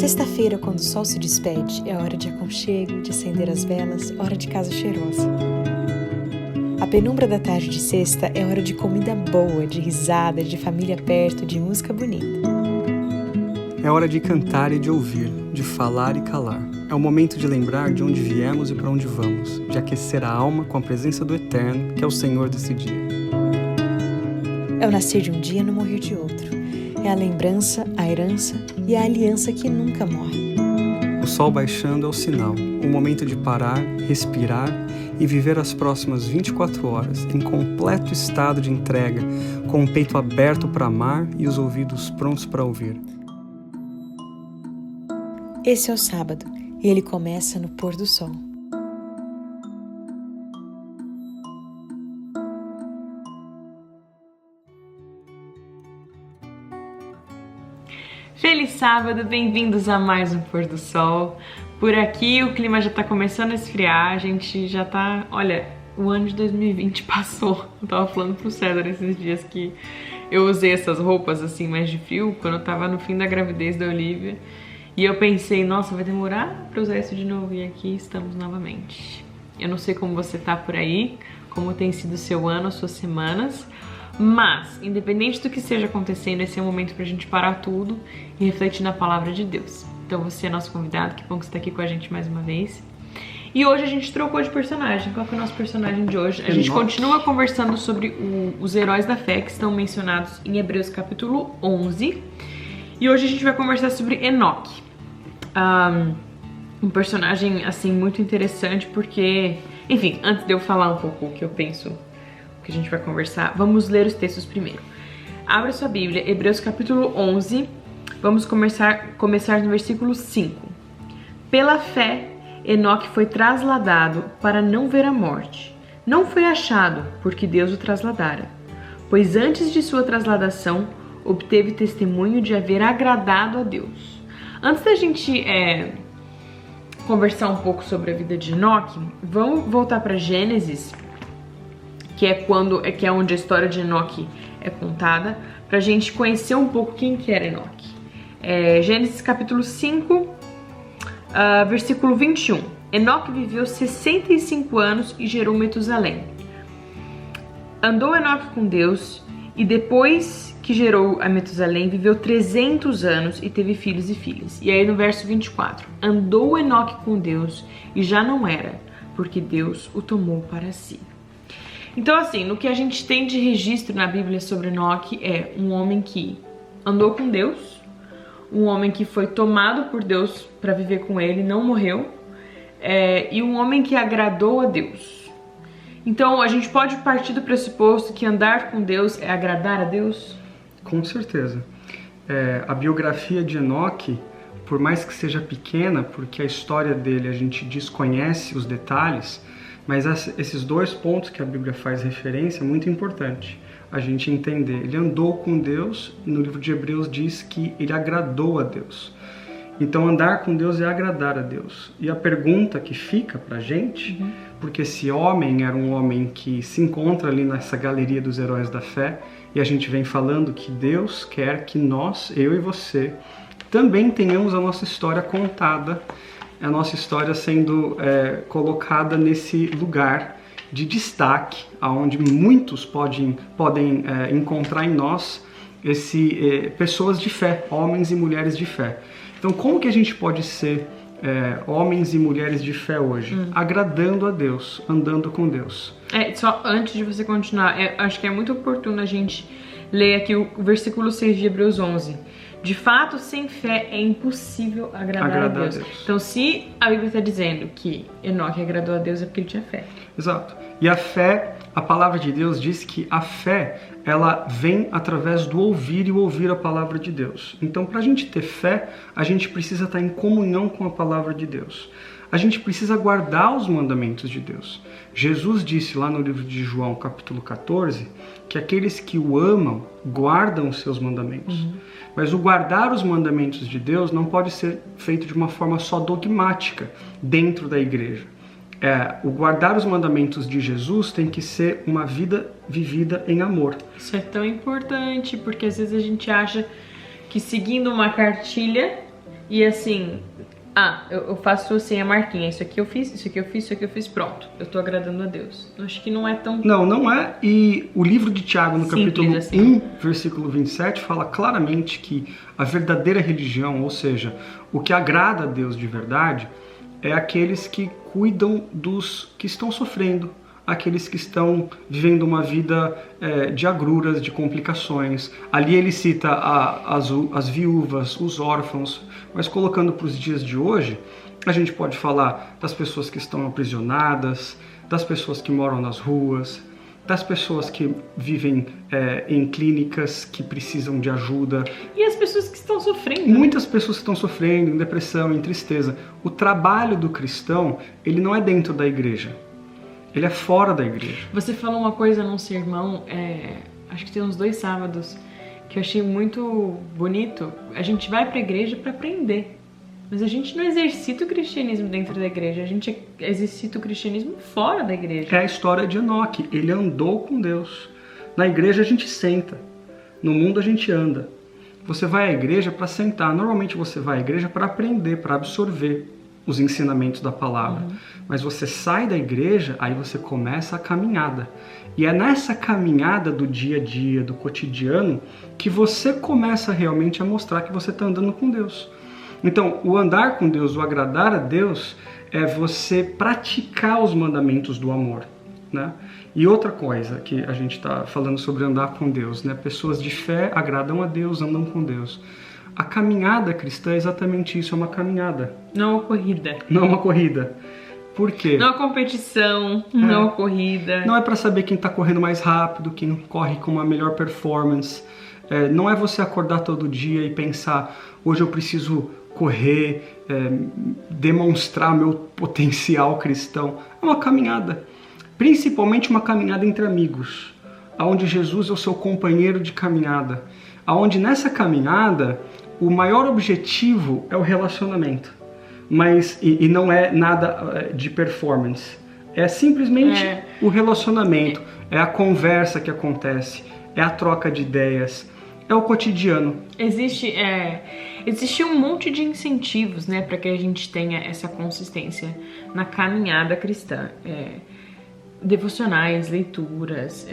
Sexta-feira, quando o sol se despede, é hora de aconchego, de acender as velas, hora de casa cheirosa. A penumbra da tarde de sexta é hora de comida boa, de risada, de família perto, de música bonita. É hora de cantar e de ouvir, de falar e calar. É o momento de lembrar de onde viemos e para onde vamos, de aquecer a alma com a presença do Eterno, que é o Senhor desse dia. É o nascer de um dia e no morrer de outro. É a lembrança, a herança e a aliança que nunca morre. O sol baixando é o sinal, o momento de parar, respirar e viver as próximas 24 horas em completo estado de entrega, com o peito aberto para amar e os ouvidos prontos para ouvir. Esse é o sábado e ele começa no pôr do sol. Feliz sábado, bem-vindos a mais um Pôr do Sol. Por aqui o clima já tá começando a esfriar, a gente já tá... Olha, o ano de 2020 passou. Eu tava falando pro César esses dias que eu usei essas roupas assim mais de frio, quando eu tava no fim da gravidez da Olivia. E eu pensei, nossa, vai demorar pra usar isso de novo, e aqui estamos novamente. Eu não sei como você tá por aí, como tem sido o seu ano, as suas semanas... Mas, independente do que esteja acontecendo, esse é o momento pra gente parar tudo e refletir na palavra de Deus. Então você é nosso convidado, que bom que você tá aqui com a gente mais uma vez. E hoje a gente trocou de personagem. Qual foi o nosso personagem de hoje? A gente continua conversando sobre os heróis da fé que estão mencionados em Hebreus capítulo 11. E hoje a gente vai conversar sobre Enoque. Um personagem, assim, muito interessante porque... Enfim, antes de eu falar um pouco o que eu penso... que a gente vai conversar, vamos ler os textos primeiro. Abra sua Bíblia, Hebreus capítulo 11, vamos começar no versículo 5. Pela fé, Enoque foi trasladado para não ver a morte. Não foi achado, porque Deus o trasladara. Pois antes de sua trasladação, obteve testemunho de haver agradado a Deus. Antes da gente conversar um pouco sobre a vida de Enoque, vamos voltar para Gênesis, que é onde a história de Enoque é contada, pra gente conhecer um pouco quem que era Enoque. Gênesis capítulo 5, versículo 21. Enoque viveu 65 anos e gerou Metusalém. Andou Enoque com Deus, e depois que gerou a Metusalém, viveu 300 anos e teve filhos e filhas. E aí no verso 24, andou Enoque com Deus e já não era, porque Deus o tomou para si. Então, assim, no que a gente tem de registro na Bíblia sobre Enoque é um homem que andou com Deus, um homem que foi tomado por Deus para viver com ele, não morreu, e um homem que agradou a Deus. Então, a gente pode partir do pressuposto que andar com Deus é agradar a Deus? Com certeza. A biografia de Enoque, por mais que seja pequena, porque a história dele a gente desconhece os detalhes, mas esses dois pontos que a Bíblia faz referência é muito importante a gente entender. Ele andou com Deus e no livro de Hebreus diz que ele agradou a Deus. Então andar com Deus é agradar a Deus. E a pergunta que fica pra gente, porque esse homem era um homem que se encontra ali nessa galeria dos heróis da fé, e a gente vem falando que Deus quer que nós, eu e você, também tenhamos a nossa história contada, a nossa história sendo colocada nesse lugar de destaque, onde muitos podem encontrar em nós pessoas de fé, homens e mulheres de fé. Então, como que a gente pode ser homens e mulheres de fé hoje? Agradando a Deus, andando com Deus. Só antes de você continuar, acho que é muito oportuno a gente ler aqui o versículo 6 de Hebreus 11. De fato, sem fé é impossível agradar a Deus. Então, se a Bíblia está dizendo que Enoque agradou a Deus, é porque ele tinha fé. Exato. E a fé, a palavra de Deus diz que a fé, ela vem através do ouvir e ouvir a palavra de Deus. Então, para a gente ter fé, a gente precisa estar em comunhão com a palavra de Deus. A gente precisa guardar os mandamentos de Deus. Jesus disse lá no livro de João, capítulo 14, que aqueles que o amam guardam os seus mandamentos. Mas o guardar os mandamentos de Deus não pode ser feito de uma forma só dogmática dentro da igreja. O guardar os mandamentos de Jesus tem que ser uma vida vivida em amor. Isso é tão importante, porque às vezes a gente acha que seguindo uma cartilha e assim, eu faço assim a marquinha, isso aqui eu fiz, isso aqui eu fiz, isso aqui eu fiz, pronto, eu tô agradando a Deus. Eu acho que não é tão... Não é. E o livro de Tiago, no simples, capítulo assim. 1, versículo 27, fala claramente que a verdadeira religião, ou seja, o que agrada a Deus de verdade, é aqueles que cuidam dos que estão sofrendo, aqueles que estão vivendo uma vida de agruras, de complicações. Ali ele cita as viúvas, os órfãos, mas colocando para os dias de hoje, a gente pode falar das pessoas que estão aprisionadas, das pessoas que moram nas ruas, das pessoas que vivem em clínicas que precisam de ajuda. E as pessoas que estão sofrendo. Muitas pessoas que estão sofrendo em depressão, em tristeza. O trabalho do cristão, ele não é dentro da igreja. Ele é fora da igreja. Você falou uma coisa num sermão, acho que tem uns 2 sábados, que eu achei muito bonito. A gente vai pra igreja pra aprender, mas a gente não exercita o cristianismo dentro da igreja, a gente exercita o cristianismo fora da igreja. É a história de Enoque, ele andou com Deus. Na igreja a gente senta, no mundo a gente anda. Você vai à igreja para sentar, normalmente você vai à igreja para aprender, para absorver os ensinamentos da palavra. Mas você sai da igreja, aí você começa a caminhada. E é nessa caminhada do dia a dia, do cotidiano, que você começa realmente a mostrar que você está andando com Deus. Então, o andar com Deus, o agradar a Deus, é você praticar os mandamentos do amor, né? E outra coisa que a gente está falando sobre andar com Deus, né? Pessoas de fé agradam a Deus, andam com Deus. A caminhada cristã é exatamente isso, é uma caminhada. Não uma corrida. Não uma corrida. Por quê? Não é competição, não é uma corrida. Não é para saber quem está correndo mais rápido, quem corre com uma melhor performance. Não é você acordar todo dia e pensar, hoje eu preciso correr, demonstrar meu potencial cristão. É uma caminhada, principalmente uma caminhada entre amigos, onde Jesus é o seu companheiro de caminhada, onde nessa caminhada o maior objetivo é o relacionamento, mas e não é nada de performance, é simplesmente o relacionamento, é a conversa que acontece, é a troca de ideias, é o cotidiano. Existe um monte de incentivos, né, para que a gente tenha essa consistência na caminhada cristã. Devocionais, leituras,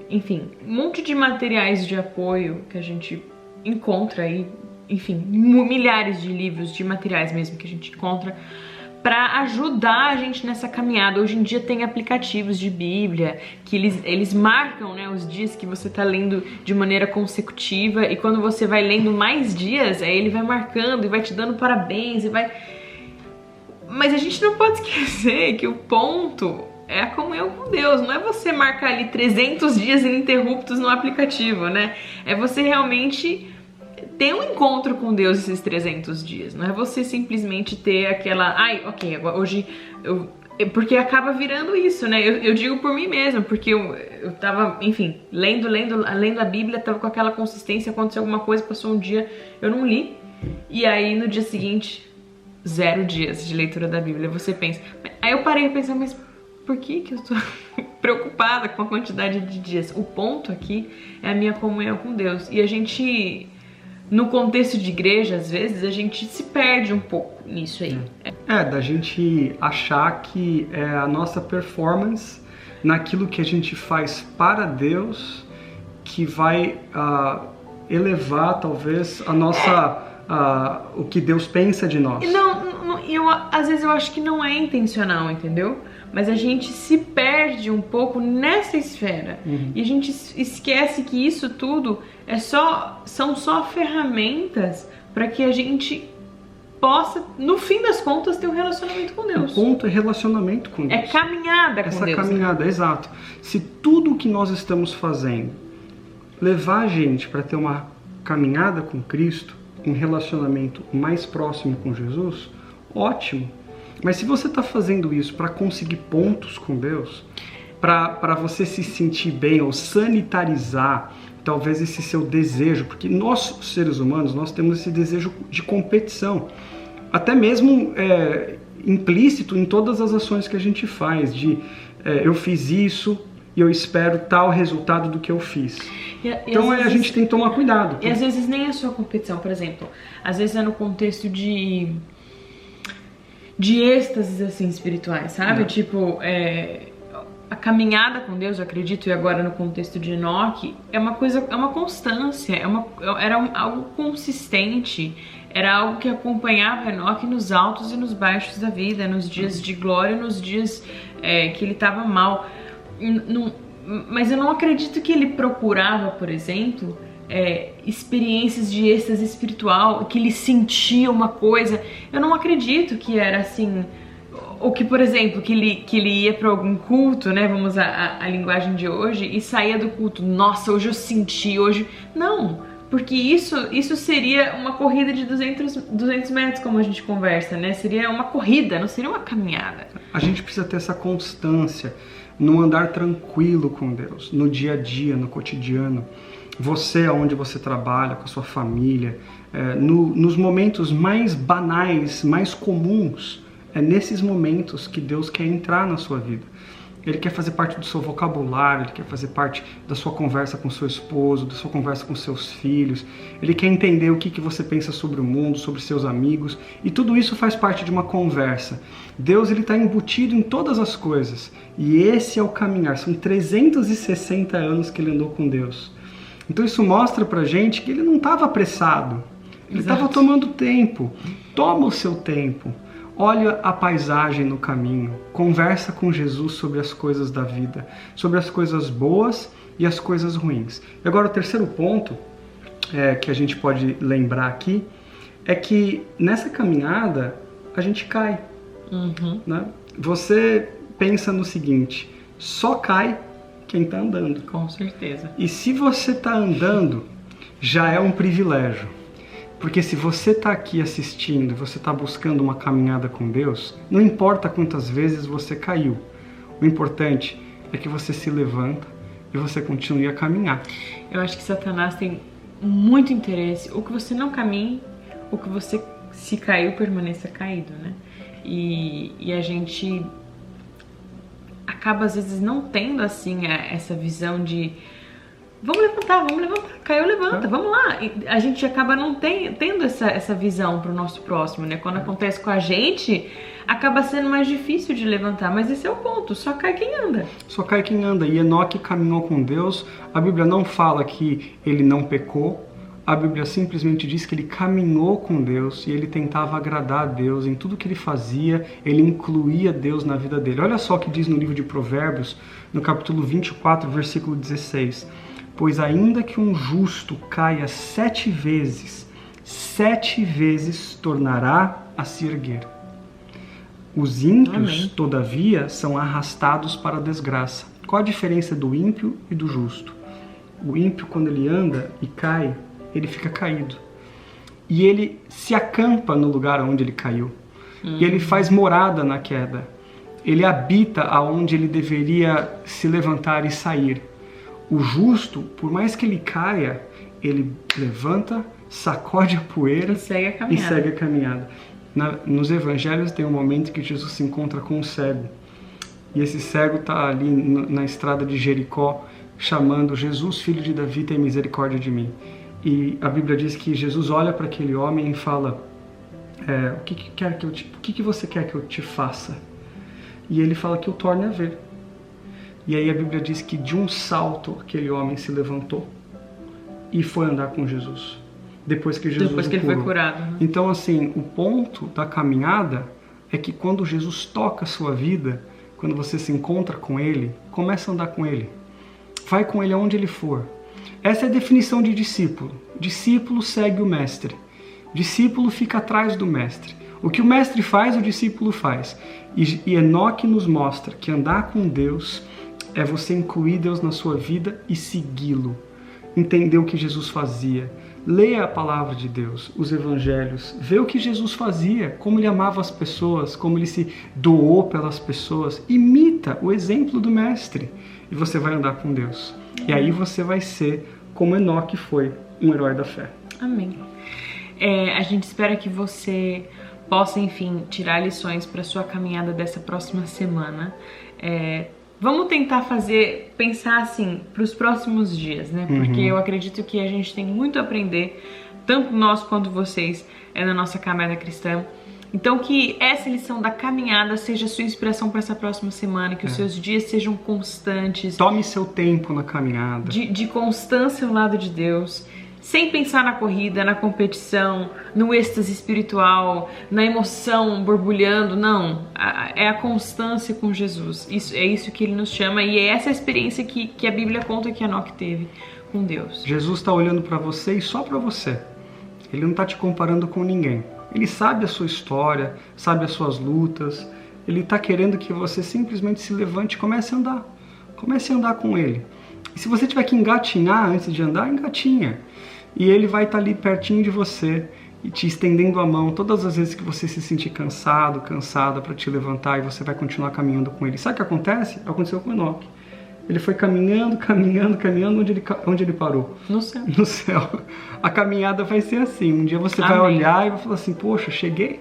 enfim, um monte de materiais de apoio que a gente encontra aí, enfim, milhares de livros, de materiais mesmo que a gente encontra para ajudar a gente nessa caminhada. Hoje em dia tem aplicativos de Bíblia que eles marcam, né, os dias que você tá lendo de maneira consecutiva, e quando você vai lendo mais dias, aí ele vai marcando e vai te dando parabéns e vai... Mas a gente não pode esquecer que o ponto é a comunhão com Deus, não é você marcar ali 300 dias ininterruptos no aplicativo, né? É você realmente ter um encontro com Deus esses 300 dias, não é você simplesmente ter aquela, ok, agora, hoje porque acaba virando isso, né? Eu digo por mim mesma, porque eu tava, enfim, lendo a Bíblia, tava com aquela consistência, aconteceu alguma coisa, passou um dia, eu não li, e aí no dia seguinte, 0 dias de leitura da Bíblia, você pensa, aí eu parei a pensar, mas por que eu tô preocupada com a quantidade de dias? O ponto aqui é a minha comunhão com Deus, e a gente... No contexto de igreja, às vezes, a gente se perde um pouco nisso aí. Da gente achar que é a nossa performance naquilo que a gente faz para Deus que vai elevar, talvez, a nossa... o que Deus pensa de nós. Às vezes eu acho que não é intencional, entendeu? Mas a gente se perde um pouco nessa esfera. E a gente esquece que isso tudo são só ferramentas para que a gente possa, no fim das contas, ter um relacionamento com Deus. O ponto é relacionamento com Deus. É caminhada com Deus. Essa caminhada, exato. Se tudo o que nós estamos fazendo levar a gente para ter uma caminhada com Cristo, um relacionamento mais próximo com Jesus, ótimo. Mas se você está fazendo isso para conseguir pontos com Deus, para você se sentir bem ou sanitarizar talvez esse seu desejo, porque nós, seres humanos, nós temos esse desejo de competição, até mesmo implícito em todas as ações que a gente faz, eu fiz isso, e eu espero tal resultado do que eu fiz. Então a gente tem que tomar cuidado. E às vezes nem é só competição, por exemplo. Às vezes é no contexto de êxtases, assim, espirituais, sabe? Tipo, a caminhada com Deus, eu acredito, e agora no contexto de Enoque, é uma coisa, é uma constância, era algo consistente, era algo que acompanhava Enoque nos altos e nos baixos da vida, nos dias de glória, nos dias que ele estava mal. Mas eu não acredito que ele procurava, por exemplo, experiências de êxtase espiritual, que ele sentia uma coisa. Eu não acredito que era assim, ou que, por exemplo, que ele ia para algum culto, né, vamos a linguagem de hoje, e saía do culto, nossa, hoje eu senti, hoje... Não, porque isso seria uma corrida de 200 metros, como a gente conversa, né, seria uma corrida, não seria uma caminhada. A gente precisa ter essa constância no andar tranquilo com Deus, no dia a dia, no cotidiano. Você, onde você trabalha, com a sua família, nos momentos mais banais, mais comuns, é nesses momentos que Deus quer entrar na sua vida. Ele quer fazer parte do seu vocabulário, ele quer fazer parte da sua conversa com seu esposo, da sua conversa com seus filhos. Ele quer entender o que você pensa sobre o mundo, sobre seus amigos, e tudo isso faz parte de uma conversa. Deus está embutido em todas as coisas, e esse é o caminhar. São 360 anos que ele andou com Deus. Então isso mostra pra gente que ele não estava apressado, ele estava tomando tempo. Toma o seu tempo. Olha a paisagem no caminho, conversa com Jesus sobre as coisas da vida, sobre as coisas boas e as coisas ruins. E agora o terceiro ponto que a gente pode lembrar aqui é que nessa caminhada a gente cai. Né? Você pensa no seguinte, só cai quem está andando. Com certeza. E se você está andando, já é um privilégio. Porque se você está aqui assistindo, você está buscando uma caminhada com Deus, não importa quantas vezes você caiu. O importante é que você se levanta e você continue a caminhar. Eu acho que Satanás tem muito interesse, ou que você não caminhe, ou que você, se caiu, permaneça caído, né? E a gente acaba às vezes não tendo assim essa visão de vamos levantar, caiu, levanta, vamos lá. E a gente acaba não tendo essa visão para o nosso próximo, né? Quando acontece com a gente, acaba sendo mais difícil de levantar, mas esse é o ponto, só cai quem anda. Só cai quem anda. E Enoque caminhou com Deus, a Bíblia não fala que ele não pecou, a Bíblia simplesmente diz que ele caminhou com Deus e ele tentava agradar a Deus em tudo que ele fazia, ele incluía Deus na vida dele. Olha só o que diz no livro de Provérbios, no capítulo 24, versículo 16. Pois ainda que um justo caia 7 vezes tornará a se erguer. Os ímpios, todavia, são arrastados para a desgraça. Qual a diferença do ímpio e do justo? O ímpio, quando ele anda e cai, ele fica caído. E ele se acampa no lugar onde ele caiu. E ele faz morada na queda. Ele habita aonde ele deveria se levantar e sair. O justo, por mais que ele caia, ele levanta, sacode a poeira e segue a caminhada. Nos evangelhos tem um momento que Jesus se encontra com um cego. E esse cego está ali na estrada de Jericó, chamando: Jesus, filho de Davi, tem misericórdia de mim. E a Bíblia diz que Jesus olha para aquele homem e fala: o que você quer que eu te faça? E ele fala que eu torne a ver. E aí a Bíblia diz que de um salto aquele homem se levantou e foi andar com Jesus. Depois que ele foi curado. Né? Então, assim, o ponto da caminhada é que quando Jesus toca a sua vida, quando você se encontra com ele, começa a andar com ele. Vai com ele aonde ele for. Essa é a definição de discípulo. Discípulo segue o mestre. Discípulo fica atrás do mestre. O que o mestre faz, o discípulo faz. E Enoque nos mostra que andar com Deus é você incluir Deus na sua vida e segui-lo. Entender o que Jesus fazia. Leia a palavra de Deus, os evangelhos. Vê o que Jesus fazia, como ele amava as pessoas, como ele se doou pelas pessoas. Imita o exemplo do mestre e você vai andar com Deus. E aí você vai ser como Enoque foi, um herói da fé. Amém. A gente espera que você possa, enfim, tirar lições para sua caminhada dessa próxima semana. Vamos tentar pensar assim, para os próximos dias, né? Porque eu acredito que a gente tem muito a aprender, tanto nós quanto vocês, na nossa caminhada cristã. Então que essa lição da caminhada seja sua inspiração para essa próxima semana, que os seus dias sejam constantes. Tome seu tempo na caminhada. De constância ao lado de Deus, sem pensar na corrida, na competição, no êxtase espiritual, na emoção borbulhando, não. É a constância com Jesus. É isso que ele nos chama e é essa experiência que a Bíblia conta que Enoque teve com Deus. Jesus está olhando para você e só para você. Ele não está te comparando com ninguém. Ele sabe a sua história, sabe as suas lutas. Ele está querendo que você simplesmente se levante e comece a andar. Comece a andar com ele. E se você tiver que engatinhar antes de andar, engatinha. E ele vai estar ali pertinho de você e te estendendo a mão todas as vezes que você se sentir cansado, cansada, para te levantar, e você vai continuar caminhando com ele. Sabe o que acontece? Aconteceu com Enoque. Ele foi caminhando, onde ele parou? No céu. No céu. A caminhada vai ser assim. Um dia você vai olhar e vai falar assim, poxa, cheguei.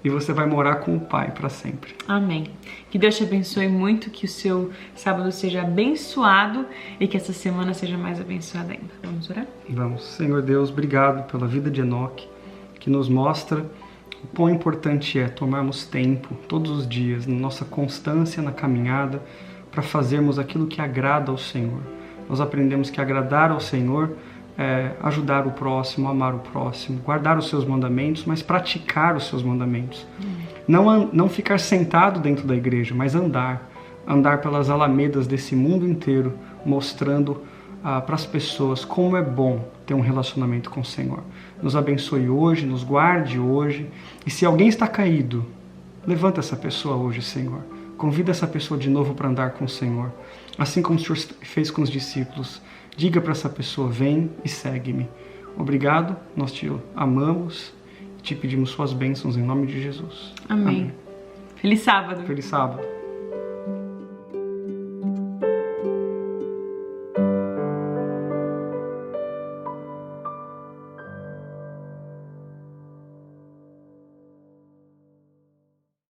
E você vai morar com o Pai para sempre. Amém. Que Deus te abençoe muito, que o seu sábado seja abençoado e que essa semana seja mais abençoada ainda. Vamos orar? Vamos. Senhor Deus, obrigado pela vida de Enoque, que nos mostra o quão importante é tomarmos tempo todos os dias, na nossa constância na caminhada, para fazermos aquilo que agrada ao Senhor. Nós aprendemos que agradar ao Senhor é ajudar o próximo, amar o próximo, guardar os seus mandamentos, mas praticar os seus mandamentos. Não ficar sentado dentro da igreja, mas andar pelas alamedas desse mundo inteiro, mostrando para as pessoas como é bom ter um relacionamento com o Senhor. Nos abençoe hoje, nos guarde hoje, e se alguém está caído, levanta essa pessoa hoje, Senhor. Convida essa pessoa de novo para andar com o Senhor. Assim como o Senhor fez com os discípulos. Diga para essa pessoa, vem e segue-me. Obrigado, nós te amamos e te pedimos suas bênçãos em nome de Jesus. Amém. Feliz sábado. Feliz sábado.